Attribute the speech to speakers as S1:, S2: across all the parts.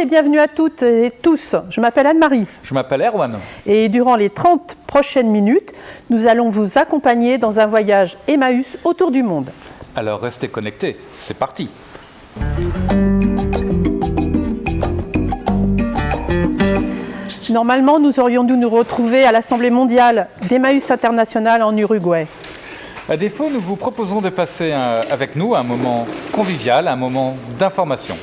S1: bienvenue à toutes et tous. Je m'appelle Anne-Marie.
S2: Je m'appelle Erwan.
S1: Et durant les 30 prochaines minutes, nous allons vous accompagner dans un voyage Emmaüs autour du monde.
S2: Alors restez connectés, c'est parti.
S1: Normalement, nous aurions dû nous retrouver à l'Assemblée mondiale d'Emmaüs International en Uruguay.
S2: À défaut, nous vous proposons de passer avec nous un moment convivial, un moment d'information.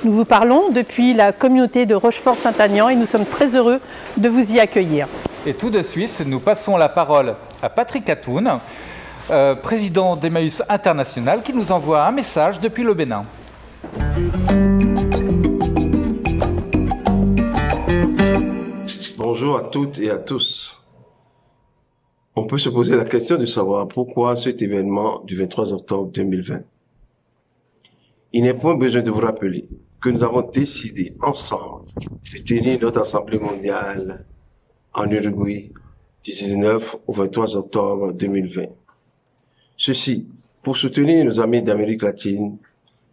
S1: Nous vous parlons depuis la communauté de Rochefort-Saint-Aignan et nous sommes très heureux de vous y accueillir.
S2: Et tout de suite, nous passons la parole à Patrick Atoun, président d'Emmaüs International, qui nous envoie un message depuis le Bénin.
S3: Bonjour à toutes et à tous. On peut se poser la question de savoir pourquoi cet événement du 23 octobre 2020. Il n'est point besoin de vous rappeler que nous avons décidé ensemble de tenir notre Assemblée mondiale en Uruguay du 19 au 23 octobre 2020. Ceci pour soutenir nos amis d'Amérique latine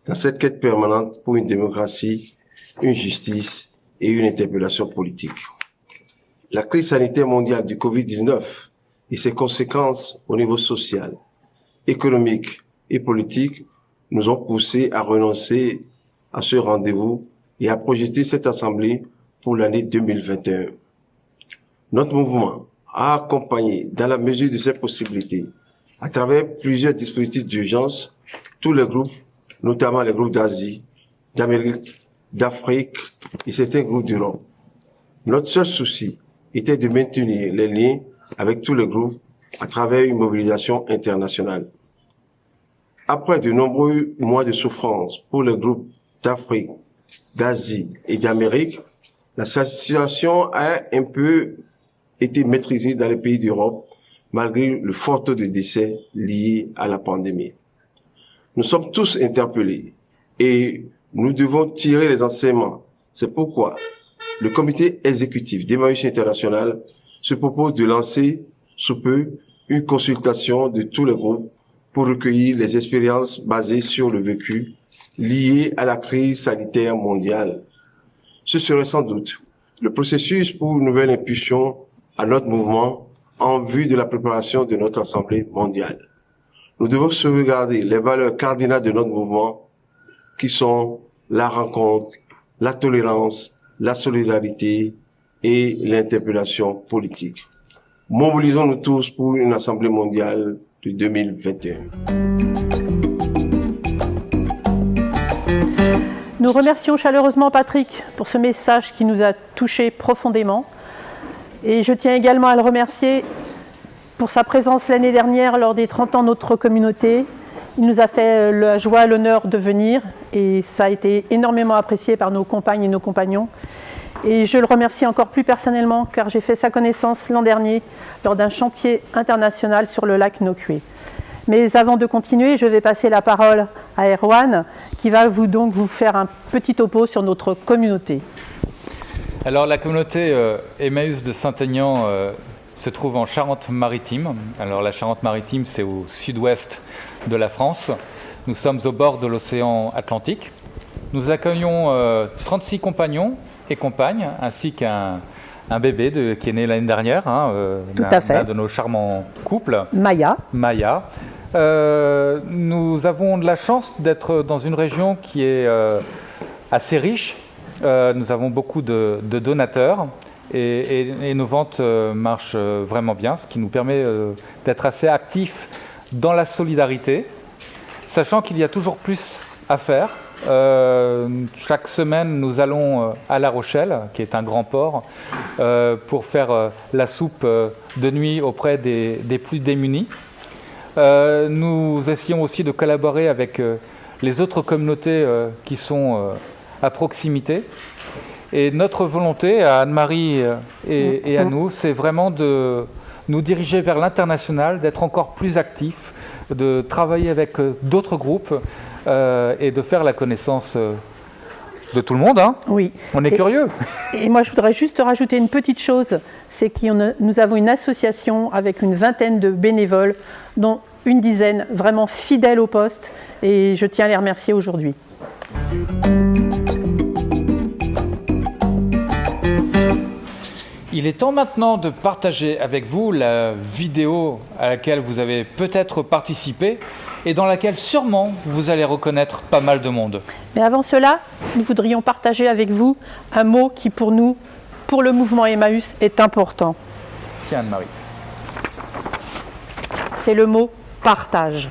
S3: dans cette quête permanente pour une démocratie, une justice et une interpellation politique. La crise sanitaire mondiale du Covid-19 et ses conséquences au niveau social, économique et politique nous ont poussés à renoncer à ce rendez-vous et à projeter cette assemblée pour l'année 2021. Notre mouvement a accompagné, dans la mesure de ses possibilités, à travers plusieurs dispositifs d'urgence, tous les groupes, notamment les groupes d'Asie, d'Amérique, d'Afrique et certains groupes d'Europe. Notre seul souci était de maintenir les liens avec tous les groupes à travers une mobilisation internationale. Après de nombreux mois de souffrance pour les groupes d'Afrique, d'Asie et d'Amérique, la situation a un peu été maîtrisée dans les pays d'Europe malgré le fort taux de décès lié à la pandémie. Nous sommes tous interpellés et nous devons tirer les enseignements. C'est pourquoi le comité exécutif d'Emmaüs International se propose de lancer sous peu une consultation de tous les groupes pour recueillir les expériences basées sur le vécu lié à la crise sanitaire mondiale. Ce serait sans doute le processus pour une nouvelle impulsion à notre mouvement en vue de la préparation de notre Assemblée mondiale. Nous devons sauvegarder les valeurs cardinales de notre mouvement qui sont la rencontre, la tolérance, la solidarité et l'interpellation politique. Mobilisons-nous tous pour une Assemblée mondiale de 2021.
S1: Nous remercions chaleureusement Patrick pour ce message qui nous a touchés profondément. Et je tiens également à le remercier pour sa présence l'année dernière lors des 30 ans de notre communauté. Il nous a fait la joie et l'honneur de venir et ça a été énormément apprécié par nos compagnes et nos compagnons. Et je le remercie encore plus personnellement car j'ai fait sa connaissance l'an dernier lors d'un chantier international sur le lac Nokué. Mais avant de continuer, je vais passer la parole à Erwan qui va vous faire un petit topo sur notre communauté.
S2: Alors la communauté Emmaüs de Saint-Aignan se trouve en Charente-Maritime. Alors la Charente-Maritime, c'est au sud-ouest de la France. Nous sommes au bord de l'océan Atlantique. Nous accueillons 36 compagnons et compagnes, ainsi qu'un bébé qui est né l'année dernière, l'un de nos charmants couples,
S1: Maya.
S2: Nous avons de la chance d'être dans une région qui est assez riche. Nous avons beaucoup de donateurs et nos ventes marchent vraiment bien, ce qui nous permet d'être assez actifs dans la solidarité, sachant qu'il y a toujours plus à faire. Chaque semaine, nous allons à La Rochelle, qui est un grand port, pour faire la soupe de nuit auprès des plus démunis. Nous essayons aussi de collaborer avec les autres communautés qui sont à proximité. Et notre volonté, à Anne-Marie et à nous, c'est vraiment de nous diriger vers l'international, d'être encore plus actifs, de travailler avec d'autres groupes et de faire la connaissance de tout le monde. Hein.
S1: Oui.
S2: On est curieux.
S1: Et moi, je voudrais juste rajouter une petite chose, c'est que nous avons une association avec une vingtaine de bénévoles, dont une dizaine vraiment fidèles au poste, et je tiens à les remercier aujourd'hui.
S2: Il est temps maintenant de partager avec vous la vidéo à laquelle vous avez peut-être participé et dans laquelle sûrement vous allez reconnaître pas mal de monde.
S1: Mais avant cela, nous voudrions partager avec vous un mot qui pour nous, pour le mouvement Emmaüs, est important.
S2: Tiens Anne-Marie.
S1: C'est le mot partage.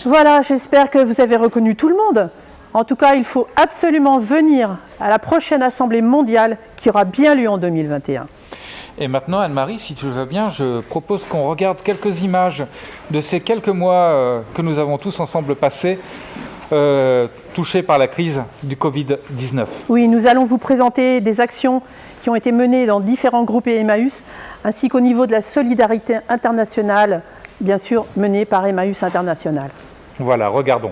S1: Voilà, j'espère que vous avez reconnu tout le monde. En tout cas, il faut absolument venir à la prochaine Assemblée mondiale qui aura bien lieu en 2021.
S2: Et maintenant, Anne-Marie, si tu le veux bien, je propose qu'on regarde quelques images de ces quelques mois que nous avons tous ensemble passés, touchés par la crise du Covid-19.
S1: Oui, nous allons vous présenter des actions qui ont été menées dans différents groupes Emmaüs, ainsi qu'au niveau de la solidarité internationale, bien sûr menée par Emmaüs International.
S2: Voilà, regardons.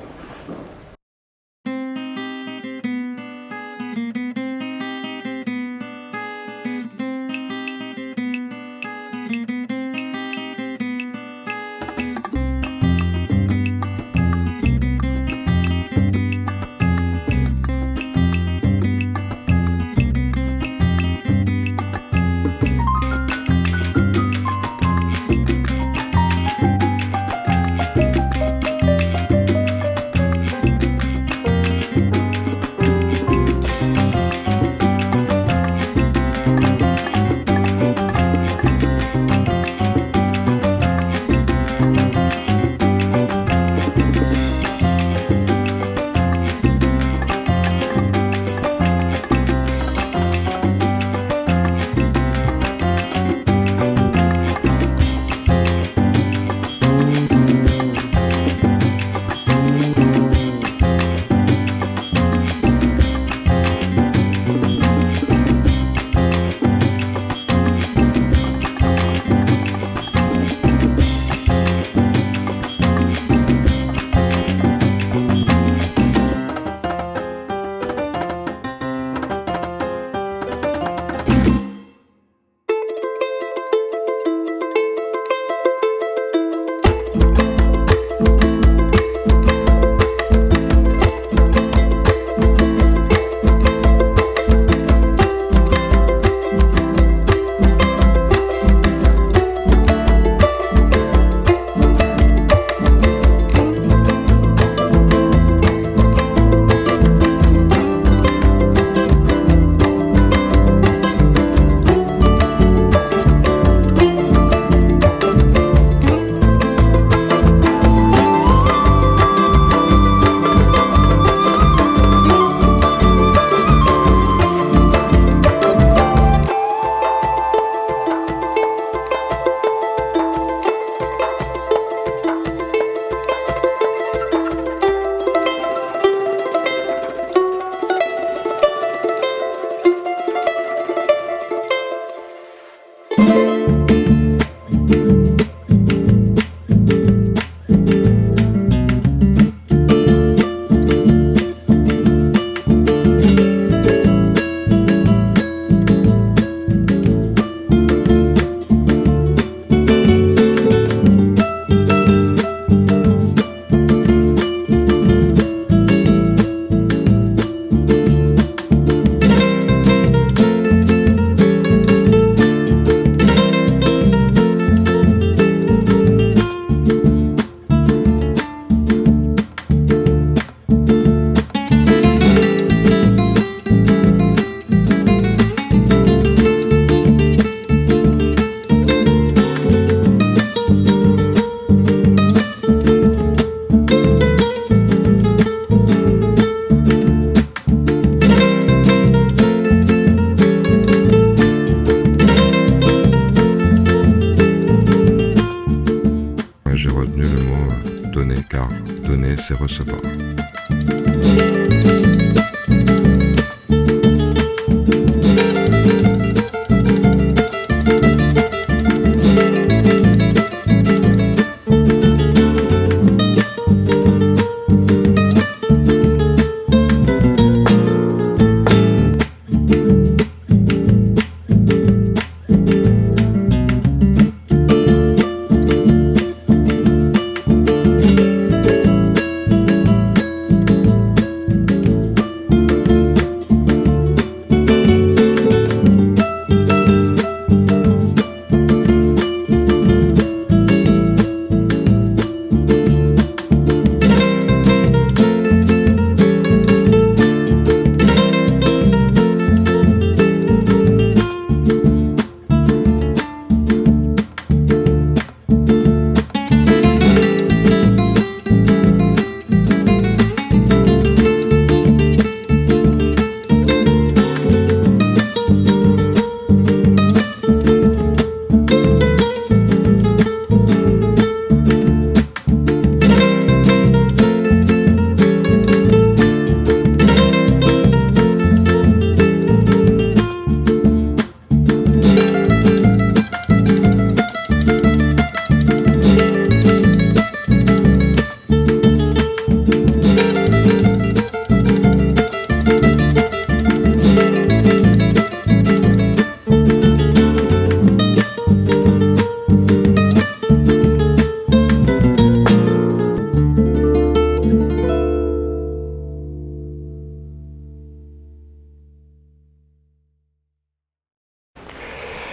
S4: sait recevoir.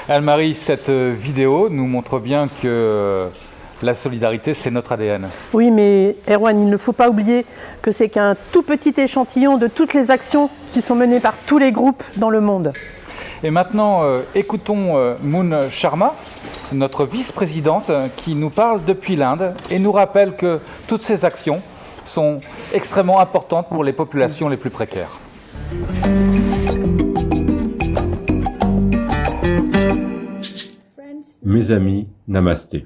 S2: Anne-Marie, cette vidéo nous montre bien que la solidarité, c'est notre ADN.
S1: Oui, mais Erwan, il ne faut pas oublier que c'est qu'un tout petit échantillon de toutes les actions qui sont menées par tous les groupes dans le monde.
S2: Et maintenant, écoutons Moon Sharma, notre vice-présidente, qui nous parle depuis l'Inde et nous rappelle que toutes ces actions sont extrêmement importantes pour les populations les plus précaires.
S5: Mes amis, namasté.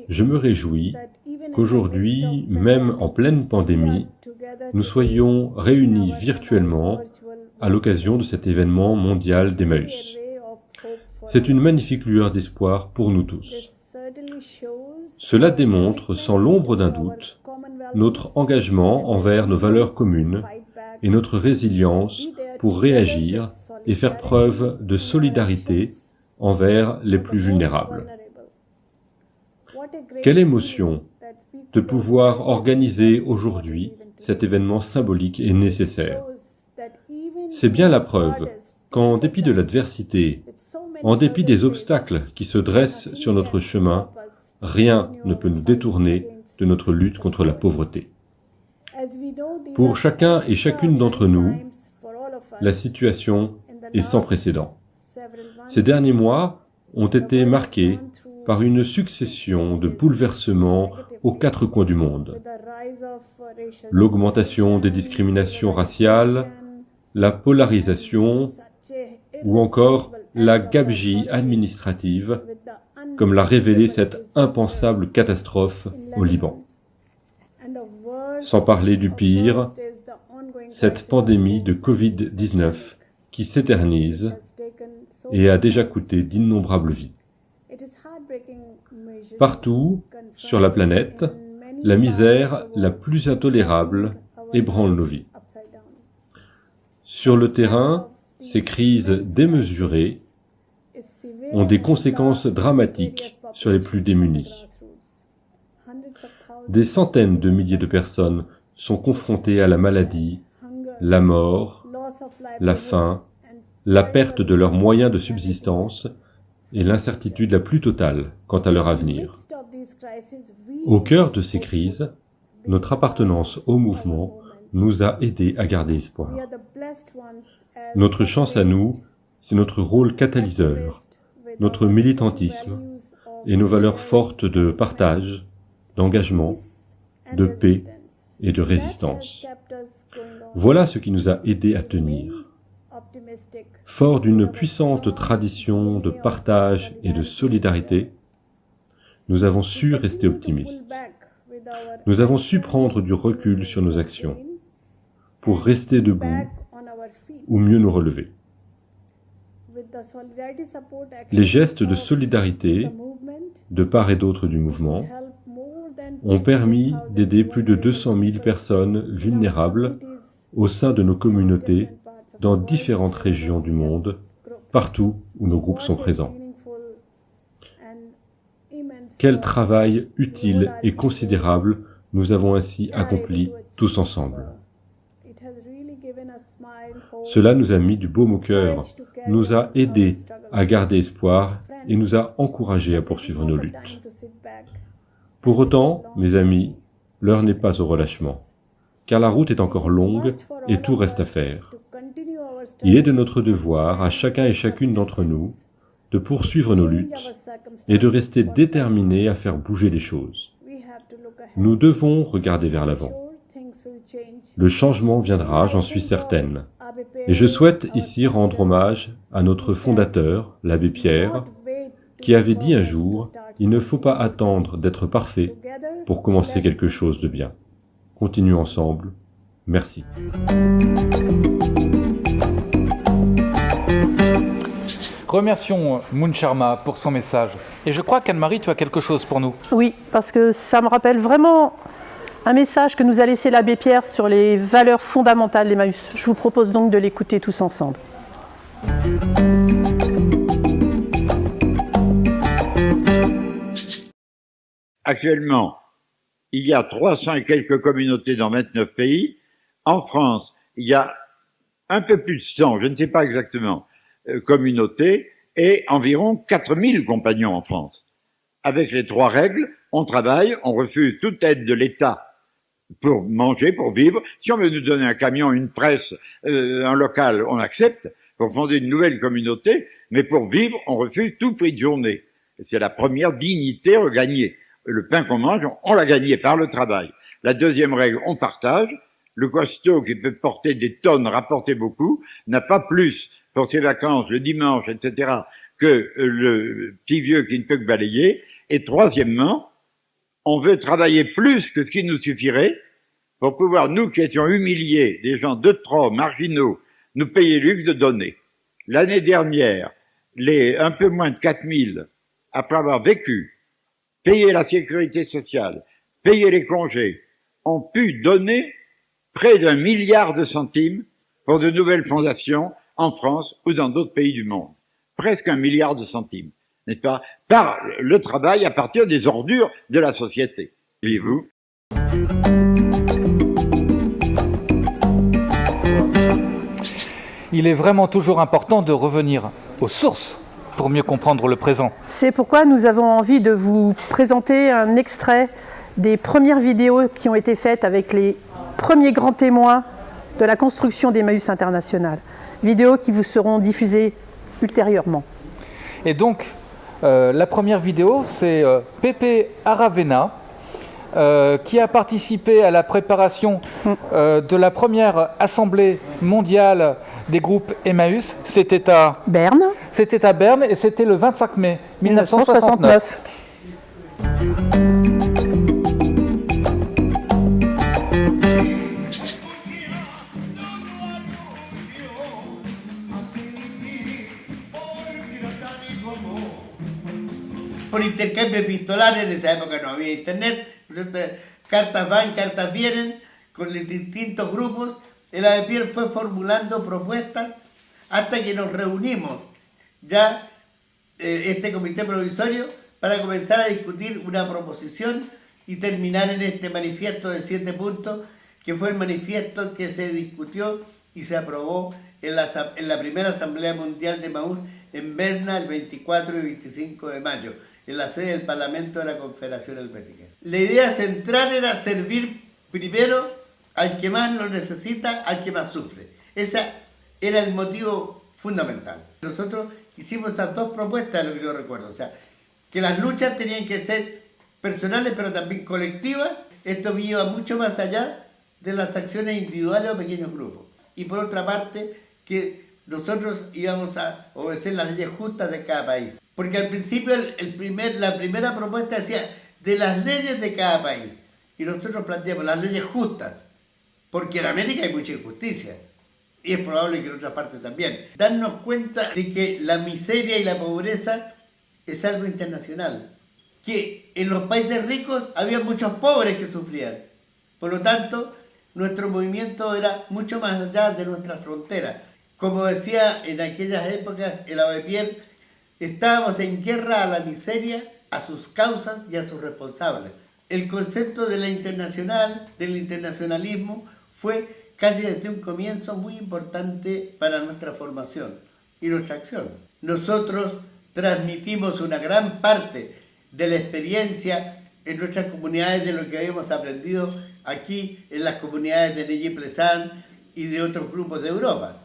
S5: Je me réjouis qu'aujourd'hui, même en pleine pandémie, nous soyons réunis virtuellement à l'occasion de cet événement mondial d'Emmaüs. C'est une magnifique lueur d'espoir pour nous tous. Cela démontre, sans l'ombre d'un doute, notre engagement envers nos valeurs communes et notre résilience pour réagir et faire preuve de solidarité envers les plus vulnérables. Quelle émotion de pouvoir organiser aujourd'hui cet événement symbolique et nécessaire. C'est bien la preuve qu'en dépit de l'adversité, en dépit des obstacles qui se dressent sur notre chemin, rien ne peut nous détourner de notre lutte contre la pauvreté. Pour chacun et chacune d'entre nous, la situation est sans précédent. Ces derniers mois ont été marqués par une succession de bouleversements aux quatre coins du monde. L'augmentation des discriminations raciales, la polarisation ou encore la gabegie administrative, comme l'a révélé cette impensable catastrophe au Liban. Sans parler du pire, cette pandémie de Covid-19 qui s'éternise et a déjà coûté d'innombrables vies. Partout, sur la planète, la misère la plus intolérable ébranle nos vies. Sur le terrain, ces crises démesurées ont des conséquences dramatiques sur les plus démunis. Des centaines de milliers de personnes sont confrontées à la maladie, la mort, la faim, la perte de leurs moyens de subsistance et l'incertitude la plus totale quant à leur avenir. Au cœur de ces crises, notre appartenance au mouvement nous a aidés à garder espoir. Notre chance à nous, c'est notre rôle catalyseur, notre militantisme et nos valeurs fortes de partage, d'engagement, de paix et de résistance. Voilà ce qui nous a aidés à tenir. Fort d'une puissante tradition de partage et de solidarité, nous avons su rester optimistes. nous avons su prendre du recul sur nos actions pour rester debout ou mieux nous relever. Les gestes de solidarité de part et d'autre du mouvement ont permis d'aider plus de 200 000 personnes vulnérables au sein de nos communautés dans différentes régions du monde, partout où nos groupes sont présents. Quel travail utile et considérable nous avons ainsi accompli tous ensemble. Cela nous a mis du baume au cœur, nous a aidés à garder espoir et nous a encouragés à poursuivre nos luttes. Pour autant, mes amis, l'heure n'est pas au relâchement, car la route est encore longue et tout reste à faire. Il est de notre devoir, à chacun et chacune d'entre nous, de poursuivre nos luttes et de rester déterminés à faire bouger les choses. Nous devons regarder vers l'avant. Le changement viendra, j'en suis certaine. Et je souhaite ici rendre hommage à notre fondateur, l'abbé Pierre, qui avait dit un jour « Il ne faut pas attendre d'être parfait pour commencer quelque chose de bien. » Continuons ensemble. Merci.
S2: Remercions Moon Sharma pour son message. Et je crois qu'Anne-Marie, tu as quelque chose pour nous.
S1: Oui, parce que ça me rappelle vraiment un message que nous a laissé l'abbé Pierre sur les valeurs fondamentales d'Emmaüs. Je vous propose donc de l'écouter tous ensemble.
S4: Actuellement, il y a 300 et quelques communautés dans 29 pays. En France, il y a un peu plus de 100, je ne sais pas exactement, communautés et environ 4000 compagnons en France. Avec les 3 règles, on travaille, on refuse toute aide de l'État pour manger, pour vivre. Si on veut nous donner un camion, une presse, un local, on accepte pour fonder une nouvelle communauté, mais pour vivre, on refuse tout prix de journée. C'est la première dignité regagnée. Le pain qu'on mange, on l'a gagné par le travail. La deuxième règle, on partage. Le costaud qui peut porter des tonnes, rapporter beaucoup, n'a pas plus pour ses vacances, le dimanche, etc., que le petit vieux qui ne peut que balayer. Et troisièmement, on veut travailler plus que ce qui nous suffirait pour pouvoir, nous qui étions humiliés, des gens de trop marginaux, nous payer le luxe de donner. L'année dernière, les un peu moins de 4000, après avoir vécu, payé la sécurité sociale, payé les congés, ont pu donner près d'1 milliard de centimes pour de nouvelles fondations en France ou dans d'autres pays du monde. Presque 1 milliard de centimes, n'est-ce pas? Par le travail à partir des ordures de la société. Voyez-vous?
S2: Il est vraiment toujours important de revenir aux sources pour mieux comprendre le présent.
S1: C'est pourquoi nous avons envie de vous présenter un extrait des premières vidéos qui ont été faites avec les premiers grands témoins de la construction d'Emmaüs International. Vidéos qui vous seront diffusées ultérieurement.
S2: Et donc, la première vidéo, c'est Pepe Aravena, qui a participé à la préparation de la première assemblée mondiale des groupes Emmaüs. C'était à
S1: Berne.
S2: C'était à Berne et c'était le 25 mai 1969.
S6: Por intercambio epistolar, en esa época no había internet, cartas van, cartas vienen, con los distintos grupos. El abbé Pierre fue formulando propuestas hasta que nos reunimos ya este comité provisorio para comenzar a discutir una proposición y terminar en este manifiesto de 7 puntos, que fue el manifiesto que se discutió y se aprobó en la primera Asamblea Mundial de Emmaüs en Berna el 24 y 25 de mayo, en la sede del Parlamento de la Confederación Helvética. La idea central era servir primero al que más lo necesita, al que más sufre. Ese era el motivo fundamental. Nosotros hicimos esas 2 propuestas, de lo que yo recuerdo, o sea, que las luchas tenían que ser personales pero también colectivas. Esto iba mucho más allá de las acciones individuales o pequeños grupos. Y por otra parte, que nosotros íbamos a obedecer las leyes justas de cada país. Porque al principio la primera propuesta decía de las leyes de cada país. y nosotros planteamos las leyes justas, porque en América hay mucha injusticia, y es probable que en otras partes también. Darnos cuenta de que la miseria y la pobreza es algo internacional, que en los países ricos había muchos pobres que sufrían. Por lo tanto, nuestro movimiento era mucho más allá de nuestras fronteras. Como decía en aquellas épocas el Ave Pierre, estábamos en guerra a la miseria, a sus causas y a sus responsables. El concepto de la internacional, del internacionalismo, fue casi desde un comienzo muy importante para nuestra formación y nuestra acción. Nosotros transmitimos una gran parte de la experiencia en nuestras comunidades de lo que habíamos aprendido aquí en las comunidades de Neuilly-Plessans y de otros grupos de Europa.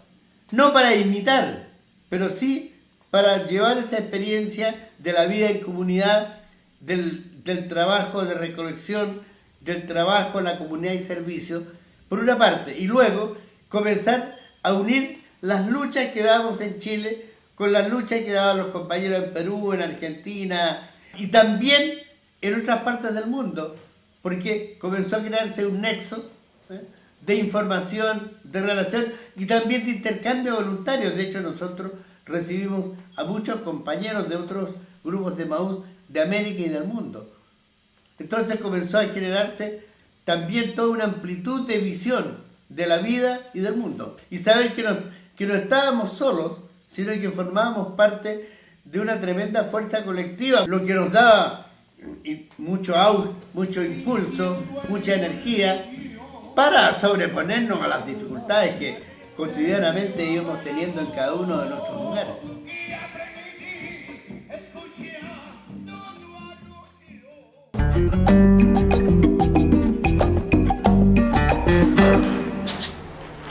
S6: No para imitar, pero sí para llevar esa experiencia de la vida en comunidad, del trabajo de recolección, del trabajo en la comunidad y servicio, por una parte, y luego comenzar a unir las luchas que dábamos en Chile con las luchas que daban los compañeros en Perú, en Argentina y también en otras partes del mundo, porque comenzó a crearse un nexo de información, de relación y también de intercambio voluntario. De hecho, nosotros recibimos a muchos compañeros de otros grupos de Maús de América y del mundo. Entonces comenzó a generarse también toda una amplitud de visión de la vida y del mundo. Y saber que no estábamos solos, sino que formábamos parte de una tremenda fuerza colectiva, lo que nos daba mucho auge, mucho impulso, mucha energía para sobreponernos a las dificultades que cotidianamente íbamos teniendo en cada uno de nuestros lugares.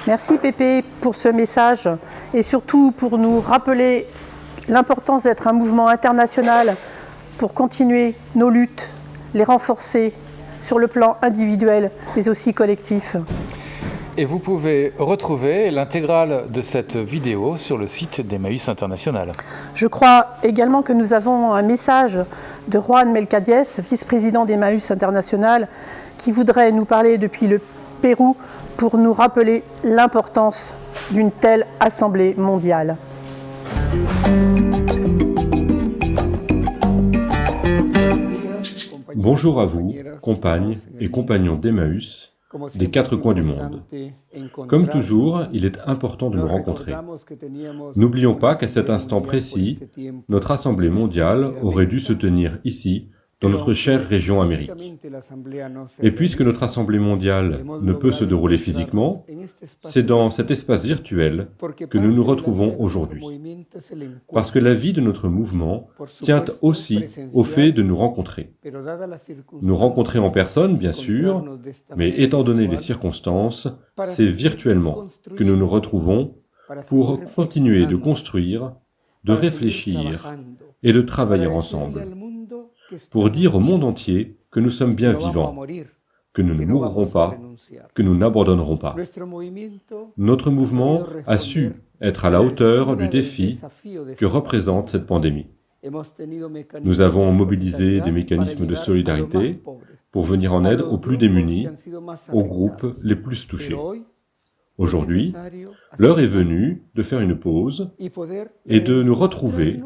S1: Merci Pépé pour ce message et surtout pour nous rappeler l'importance d'être un mouvement international pour continuer nos luttes, les renforcer sur le plan individuel mais aussi collectif.
S2: Et vous pouvez retrouver l'intégrale de cette vidéo sur le site d'Emmaüs International.
S1: Je crois également que nous avons un message de Juan Melcadies, vice-président d'Emmaüs International, qui voudrait nous parler depuis le Pérou pour nous rappeler l'importance d'une telle assemblée mondiale.
S5: Bonjour à vous, compagnes et compagnons d'Emmaüs, des quatre coins du monde. Comme toujours, il est important de nous rencontrer. N'oublions pas qu'à cet instant précis, notre Assemblée mondiale aurait dû se tenir ici, dans notre chère région Amérique. Et puisque notre Assemblée mondiale ne peut se dérouler physiquement, c'est dans cet espace virtuel que nous nous retrouvons aujourd'hui. Parce que la vie de notre mouvement tient aussi au fait de nous rencontrer. Nous rencontrer en personne, bien sûr, mais étant donné les circonstances, c'est virtuellement que nous nous retrouvons pour continuer de construire, de réfléchir et de travailler ensemble. Pour dire au monde entier que nous sommes bien vivants, que nous ne mourrons pas, que nous n'abandonnerons pas. Notre mouvement a su être à la hauteur du défi que représente cette pandémie. Nous avons mobilisé des mécanismes de solidarité pour venir en aide aux plus démunis, aux groupes les plus touchés. Aujourd'hui, l'heure est venue de faire une pause et de nous retrouver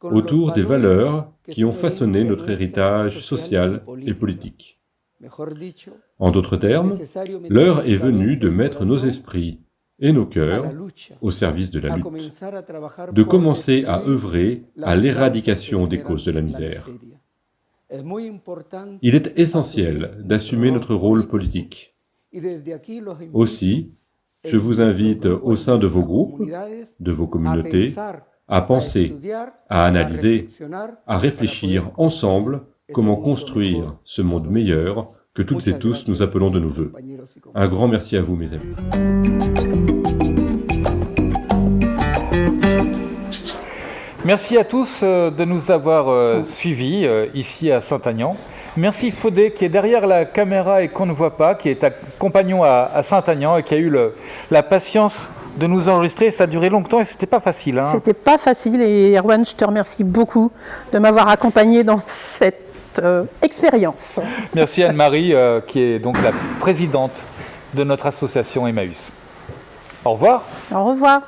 S5: autour des valeurs qui ont façonné notre héritage social et politique. En d'autres termes, l'heure est venue de mettre nos esprits et nos cœurs au service de la lutte, de commencer à œuvrer à l'éradication des causes de la misère. Il est essentiel d'assumer notre rôle politique. Aussi, je vous invite au sein de vos groupes, de vos communautés, à penser, à analyser, à réfléchir ensemble comment construire ce monde meilleur que toutes et tous nous appelons de nos vœux. Un grand merci à vous, mes amis.
S2: Merci à tous de nous avoir suivis ici à Saint-Aignan. Merci Fodé qui est derrière la caméra et qu'on ne voit pas, qui est compagnon à Saint-Aignan et qui a eu la patience de nous enregistrer. Ça a duré longtemps et c'était pas facile.
S1: C'était pas facile et Erwan, je te remercie beaucoup de m'avoir accompagné dans cette cette expérience.
S2: Merci Anne-Marie, qui est donc la présidente de notre association Emmaüs. Au revoir.
S1: Au revoir.